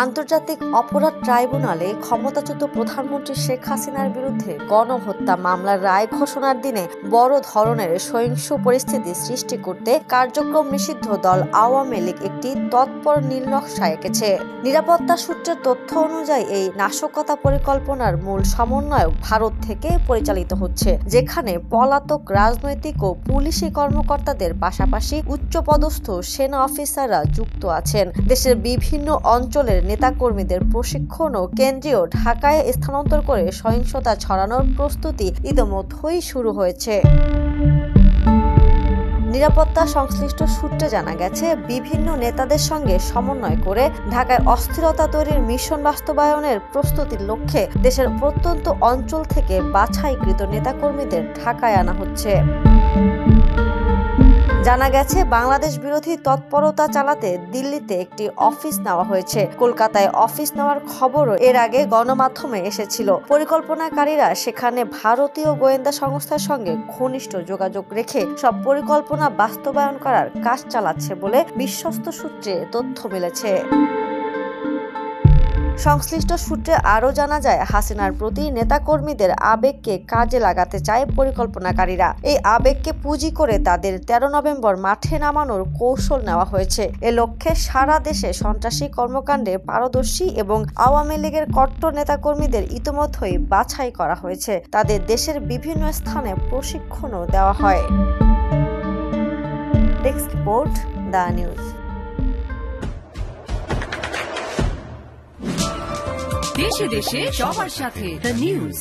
আন্তর্জাতিক অপরাধ ট্রাইব্যুনালে ক্ষমতাচ্যুত প্রধানমন্ত্রী শেখ হাসিনার বিরুদ্ধে গণহত্যা মামলার রায় ঘোষণার দিনে বড় ধরনের সহিংস পরিস্থিতি সৃষ্টি করতে কার্যক্রম নিষিদ্ধ দল আওয়ামী লীগ একটি তৎপর নীলনকশা এঁকেছে। নিরাপত্তা সূত্রের তথ্য অনুযায়ী এই নাশকতা পরিকল্পনার মূল সমন্বয়ক ভারত থেকে পরিচালিত হচ্ছে, যেখানে পলাতক রাজনৈতিক ও পুলিশি কর্মকর্তাদের পাশাপাশি উচ্চপদস্থ সেনা অফিসাররা যুক্ত আছেন। দেশের বিভিন্ন অঞ্চলের নেতাকর্মীদের প্রশিক্ষণ ও কেন্দ্রীয় ঢাকায় স্থানান্তর করে সহিংসতা ছড়ানোর প্রস্তুতি ইতিমধ্যেই শুরু হয়েছে। নিরাপত্তা সংশ্লিষ্ট সূত্রে জানা গেছে, বিভিন্ন নেতাদের সঙ্গে সমন্বয় করে ঢাকায় অস্থিরতা তৈরির মিশন বাস্তবায়নের প্রস্তুতির লক্ষ্যে দেশের প্রত্যন্ত অঞ্চল থেকে বাছাইকৃত নেতাকর্মীদের ঢাকায় আনা হচ্ছে। জানা গেছে, বাংলাদেশ বিরোধী তৎপরতা চালাতে দিল্লিতে একটি অফিস নেওয়া হয়েছে। কলকাতায় অফিস নেওয়ার খবরও এর আগে গণমাধ্যমে এসেছিল। পরিকল্পনাকারীরা সেখানে ভারতীয় গোয়েন্দা সংস্থার সঙ্গে ঘনিষ্ঠ যোগাযোগ রেখে সব পরিকল্পনা বাস্তবায়ন করার কাজ চালাচ্ছে বলে বিশ্বস্ত সূত্রে তথ্য মিলেছে। সংশ্লিষ্ট সূত্রে আরও জানা যায়, হাসিনার প্রতি নেতাকর্মীদের আবেগকে কাজে লাগাতে চায় পরিকল্পনাকারীরা। এই আবেগকে পুঁজি করে তাদের 13 নভেম্বর মাঠে নামানোর কৌশল নেওয়া হয়েছে। এ লক্ষ্যে সারা দেশে সন্ত্রাসী কর্মকাণ্ডে পারদর্শী এবং আওয়ামী লীগের কট্টর নেতাকর্মীদের ইতিমধ্যেই বাছাই করা হয়েছে। তাদের দেশের বিভিন্ন স্থানে প্রশিক্ষণও দেওয়া হয়। Desk report, the news. দেশে দেশে সবার সাথে দ্য নিউজ।